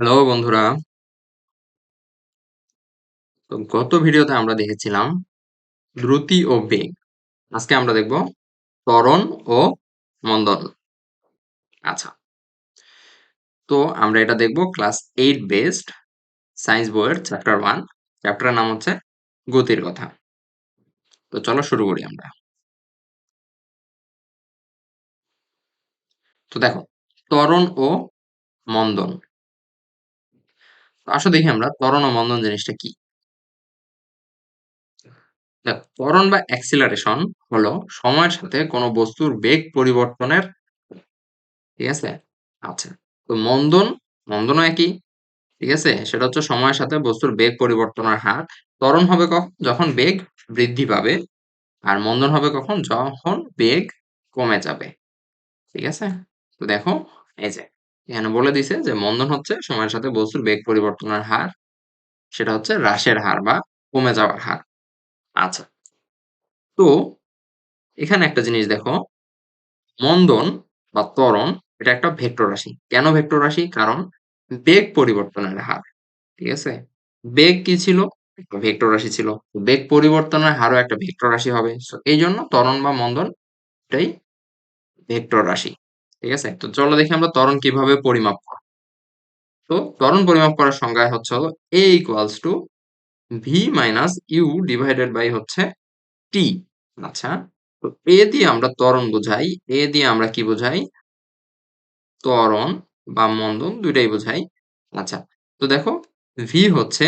Hello বন্ধুরা। তো গত ভিডিওতে আমরা দেখেছিলাম দ্রুতি ও বেগ। আজকে আমরা দেখব ত্বরণ ও মন্দন। আচ্ছা, তো আমরা এটা দেখব ক্লাস 8 বেসড সায়েন্স বইয়ের চ্যাপ্টার 1। চ্যাপ্টারের নাম হচ্ছে গতির কথা। তো চলো শুরু করি আমরা। তো দেখো, ত্বরণ ও মন্দন। তো আসো দেখি আমরা ত্বরণ ও মন্দন জিনিসটা কি। দেখো, ত্বরণ বা অ্যাক্সিলারেশন হলো সময়ের সাথে কোনো বস্তুর বেগ পরিবর্তনের, ঠিক আছে? আচ্ছা, তো মন্দনও একই, ঠিক আছে? সেটা হচ্ছে সময়ের সাথে বস্তুর বেগ পরিবর্তনের হার। ত্বরণ হবে কখন? যখন বেগ বৃদ্ধি পাবে। আর মন্দন হবে কখন? যখন বেগ কমে যাবে। ঠিক আছে? তো দেখো, এই যে এখানে বলে দিছে যে মন্দন হচ্ছে সময়ের সাথে বস্তুর বেগ পরিবর্তনের হার। সেটা হচ্ছে হ্রাসের হার বা কমে যাওয়ার হার। আচ্ছা, তো এখানে একটা জিনিস দেখো, মন্দন বা ত্বরণ এটা একটা ভেক্টর রাশি। কেন ভেক্টর রাশি? কারণ বেগ পরিবর্তনের হার। ঠিক আছে? বেগ কি ছিল? একটা ভেক্টর রাশি ছিল। বেগ পরিবর্তনের হারও একটা ভেক্টর রাশি হবে। সো এইজন্য ত্বরণ বা মন্দন এটাই ভেক্টর রাশি। ঠিক আছে? তো চলো দেখি আমরা ত্বরণ কিভাবে পরিমাপ করব। তো ত্বরণ পরিমাপ করার সংজ্ঞা হচ্ছে হলো A equals to V minus U divided by হচ্ছে T। আচ্ছা, তো A দিয়ে আমরা ত্বরণ বোঝাই, A দিয়ে আমরা কি বোঝাই? ত্বরণ বা মন্দন দুইটাই বোঝাই। আচ্ছা, তো দেখো, V হচ্ছে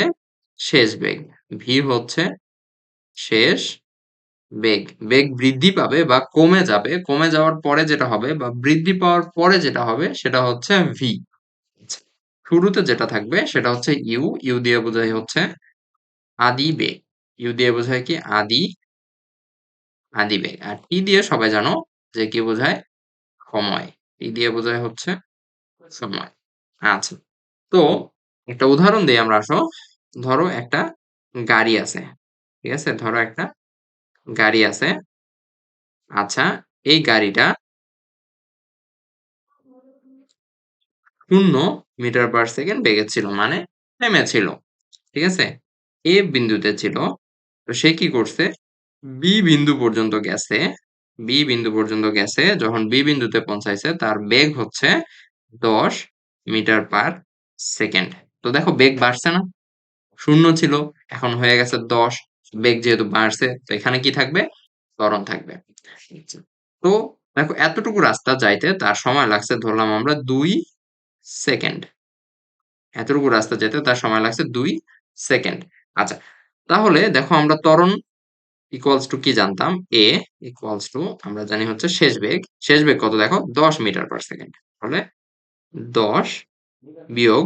শেষ বেগ। V হচ্ছে শেষ বেগ। বেগ বৃদ্ধি পাবে বা কমে যাবে। কমে যাওয়ার পরে যেটা হবে বা বৃদ্ধি পাওয়ার পরে যেটা হবে সেটা হচ্ছে ভি। শুরুতে যেটা থাকবে সেটা হচ্ছে ইউ। ইউ দিয়ে বোঝায় হচ্ছে আদি বেগ। ইউ দিয়ে বোঝায় কি? আদি বেগ। আর টি দিয়ে সবাই জানো যে কি বোঝায়? সময়। টি দিয়ে বোঝায় হচ্ছে সময়। আচ্ছা, তো একটা উদাহরণ দিই আমরা। আসো, ধরো একটা গাড়ি আছে। ঠিক আছে? ধরো একটা গাড়ি আছে। আচ্ছা, এই গাড়িটা 0 মিটার/সেকেন্ড বেগে ছিল, মানে থেমেছিল। ঠিক আছে? এ বিন্দুতে ছিল। তো সে কি করছে? বি বিন্দু পর্যন্ত গেছে। বি বিন্দু পর্যন্ত গেছে। যখন বি বিন্দুতে পৌঁছাইছে তার বেগ হচ্ছে 10 মিটার/সেকেন্ড। তো দেখো, বেগ বাড়ছে না? 0 ছিল, এখন হয়ে গেছে 10। বেগ যেহেতু বাড়ছে, তো এখানে কি থাকবে? ত্বরণ থাকবে। আচ্ছা, তো দেখো, এতটুকু রাস্তা যাইতে তার সময় লাগছে ধরলাম আমরা 2 সেকেন্ড। এতটুকু রাস্তা যেতে তার সময় লাগছে 2 সেকেন্ড। আচ্ছা, তাহলে দেখো, আমরা ত্বরণ ইকুয়ালস টু কি জানতাম? এ ইকুয়ালস টু আমরা জানি হচ্ছে শেষ বেগ। শেষ বেগ কত দেখো? 10 মিটার/সেকেন্ড। তাহলে 10 বিয়োগ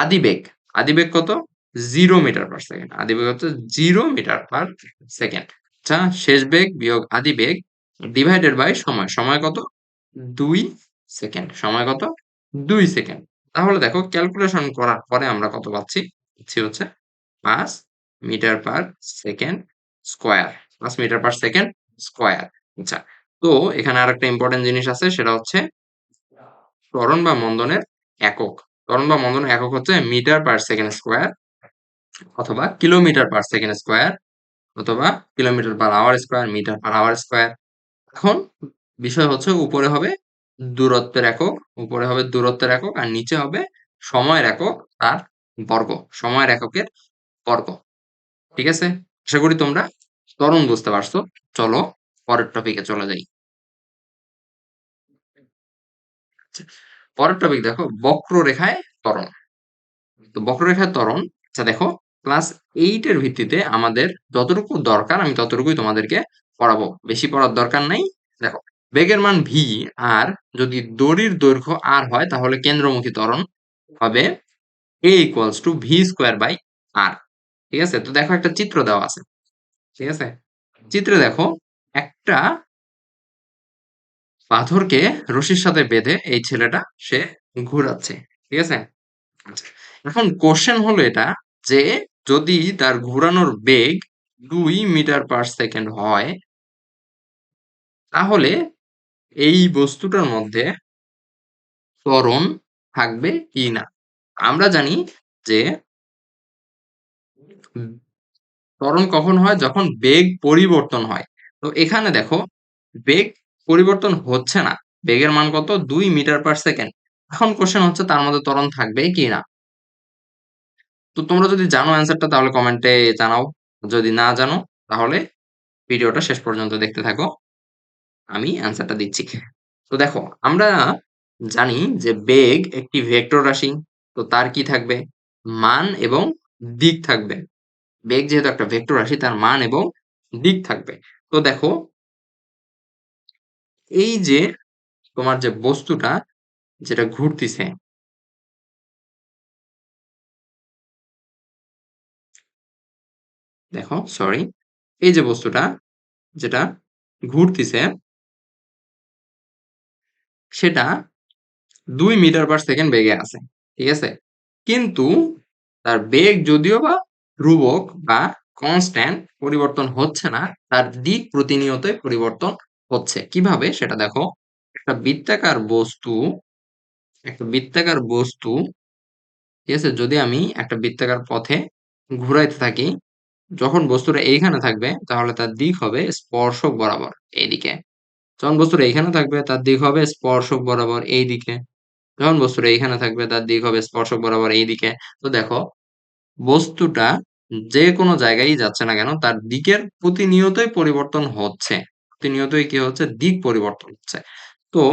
আদি বেগ। আদি বেগ কত? 0 মিটার/সেকেন্ড। আদি বেগ হচ্ছে 0 মিটার/সেকেন্ড। আচ্ছা, শেষ বেগ বিয়োগ আদি বেগ ডিভাইডেড বাই সময়। সময় কত? 2 সেকেন্ড। সময় কত? 2 সেকেন্ড। তাহলে দেখো, ক্যালকুলেশন করার পরে আমরা কত পাচ্ছি? পাচ্ছি হচ্ছে 5 মিটার/সেকেন্ড স্কোয়ার। 5 metre per second square. আচ্ছা, তো এখানে আরেকটা ইম্পর্টেন্ট জিনিস আছে, সেটা হচ্ছে ত্বরণ বা মন্দনের একক। ত্বরণ বা মন্দনের একক হচ্ছে মিটার/সেকেন্ড স্কোয়ার, অথবা কিলোমিটার/সেকেন্ড স্কোয়ার, অথবা কিলোমিটার/আওয়ার স্কোয়ার, মিটার/আওয়ার স্কোয়ার। এখন বিষয় হচ্ছে, উপরে হবে দূরত্বের একক, উপরে হবে দূরত্বের একক, আর নিচে হবে সময়ের একক, তার বর্গ। সময়ের এককের বর্গ। ঠিক আছে? আশা করি তোমরা ত্বরণ বুঝতে পারছো। চলো পরের টপিকে চলে যাই। আচ্ছা, পরের টপিক দেখো, বক্ররেখায় ত্বরণ। তো বক্ররেখায় ত্বরণ, আচ্ছা দেখো, ক্লাস 8 এর ভিত্তিতে আমাদের যতটুকু দরকার আমি ততটুকুই তোমাদেরকে পড়াবো। বেশি পড়ার দরকার নাই। দেখো, বেগের মান ভি, আর যদি দড়ির দৈর্ঘ্য আর হয় তাহলে কেন্দ্রমুখী ত্বরণ হবে a equals to v square by r। ঠিক আছে? তো দেখো, একটা চিত্র দেওয়া আছে। ঠিক আছে? চিত্রে দেখো, একটা পাথরকে রশির সাথে বেঁধে এই ছেলেটা সে ঘুরাচ্ছে। ঠিক আছে? আচ্ছা, এখন কোশ্চেন হলো এটা, যে যদি তার ঘোরানোর বেগ 2 মিটার/সেকেন্ড হয়, তাহলে এই বস্তুটার মধ্যে ত্বরণ থাকবে কি না। আমরা জানি যে ত্বরণ কখন হয়? যখন বেগ পরিবর্তন হয়। তো এখানে দেখো বেগ পরিবর্তন হচ্ছে না। বেগের মান কত? ২ মিটার পার সেকেন্ড। এখন কোয়েশ্চেন হচ্ছে তার মধ্যে ত্বরণ থাকবে কিনা? তো তোমরা যদি জানো অ্যান্সারটা তাহলে কমেন্টে জানাও। যদি না জানো তাহলে ভিডিওটা শেষ পর্যন্ত দেখতে থাকো। আমি অ্যান্সারটা দিচ্ছি। তো দেখো আমরা জানি যে বেগ একটি ভেক্টর রাশি। তো তার কি থাকবে? মান এবং দিক থাকবে। বেগ যেহেতু একটা ভেক্টর রাশি তার মান এবং দিক থাকবে। তো দেখো এই যে তোমার যে বস্তুটা যেটা ঘুরতিছে, দেখো সরি, এই যে বস্তুটা যেটা ঘুরতিছে সেটা ২ মিটার পার সেকেন্ড বেগে আছে। ঠিক আছে? কিন্তু তার বেগ যদিও বা ধ্রুবক বা কনস্ট্যান্ট পরিবর্তন হচ্ছে না, তার দিক প্রতিনিয়তই পরিবর্তন হচ্ছে। কিভাবে সেটা দেখো। একটা বৃত্তাকার বস্তু, একটা বৃত্তাকার বস্তু, ঠিক আছে? যদি আমি একটা বৃত্তাকার পথে ঘুরাইতে থাকি, যখন বস্তুটা এইখানে থাকবে তাহলে তার দিক হবে স্পর্শক বরাবর এইদিকে। যখন বস্তুটা এইখানে থাকবে তার দিক হবে স্পর্শক বরাবর এইদিকে। যখন বস্তুটা এইখানে থাকবে তার দিক হবে স্পর্শক বরাবর এইদিকে। তো দেখো বস্তুটা যে কোনো জায়গায় যাচ্ছে না কেন তার দিকের প্রতিনিয়তই পরিবর্তন হচ্ছে। প্রতিনিয়তই কি হচ্ছে? দিক পরিবর্তন হচ্ছে। তো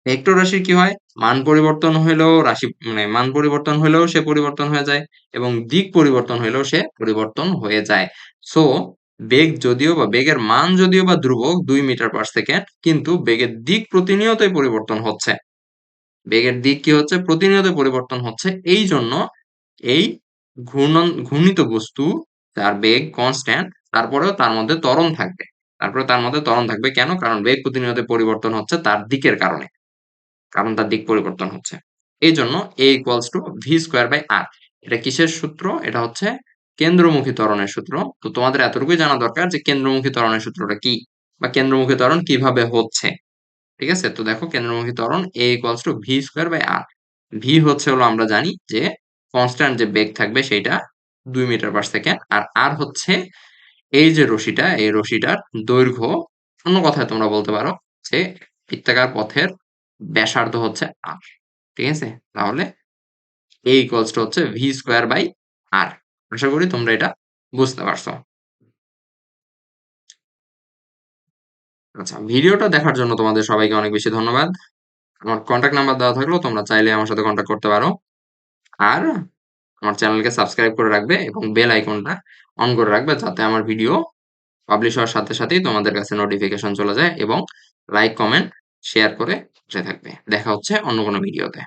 ভেক্টর রাশির কি হয়? মান পরিবর্তন হইলেও রাশি মানে মান পরিবর্তন হইলেও সে পরিবর্তন হয়ে যায় এবং দিক পরিবর্তন হইলেও সে পরিবর্তন হয়ে যায়। সো বেগ যদিও বা বেগের মান যদিও বা ধ্রুবক ২ মিটার পার সেকেন্ড, কিন্তু বেগের দিক প্রতিনিয়তই পরিবর্তন হচ্ছে। বেগের দিক কি হচ্ছে? প্রতিনিয়ত পরিবর্তন হচ্ছে। এই জন্য এই ঘূর্ণিত বস্তু তার বেগ কনস্ট্যান্ট, তারপরেও তার মধ্যে ত্বরণ থাকবে। তারপরে তার মধ্যে ত্বরণ থাকবে কেন? কারণ বেগ প্রতিনিয়ত পরিবর্তন হচ্ছে তার দিকের কারণে। কারণ তার দিক পরিবর্তন হচ্ছে। এইজন্য A equals to v square by r। এটা কিসের সূত্র? এটা হচ্ছে কেন্দ্রমুখী ত্বরণের সূত্র। তো তোমাদের এতটুকুই জানা দরকার যে কেন্দ্রমুখী ত্বরণের সূত্রটা কি? বা কেন্দ্রমুখী ত্বরণ কিভাবে হচ্ছে? ঠিক আছে? তো দেখো কেন্দ্রমুখী ত্বরণ A equals to v square by r। v হচ্ছে হলো আমরা জানি যে কনস্ট্যান্ট যে বেগ থাকবে সেইটা ২ মিটার পার সেকেন্ড। আর r হচ্ছে এই যে রশিটা, এই রশিটার দৈর্ঘ্য। অন্য কথায় তোমরা বলতে পারো যে বৃত্তাকার পথের ব্যাসার্ধ হচ্ছে r। ঠিক আছে? তাহলে A equals to হচ্ছে v square by r। আশা করি তোমরা এটা বুঝতে পারছো। আচ্ছা, ভিডিওটা দেখার জন্য তোমাদের সবাইকে অনেক বেশি ধন্যবাদ। আমার কন্টাক্ট নাম্বার দেওয়া থাকলেও তোমরা চাইলে আমার সাথে কন্টাক্ট করতে পারো। আর আমার চ্যানেলকে সাবস্ক্রাইব করে রাখবে এবং বেল আইকনটা অন করে রাখবে যাতে আমার ভিডিও পাবলিশ হওয়ার সাথে সাথেই তোমাদের কাছে নোটিফিকেশন চলে যায় এবং লাইক, কমেন্ট, শেয়ার করে পাশে থাকবে। দেখা হচ্ছে অন্য কোনো ভিডিওতে।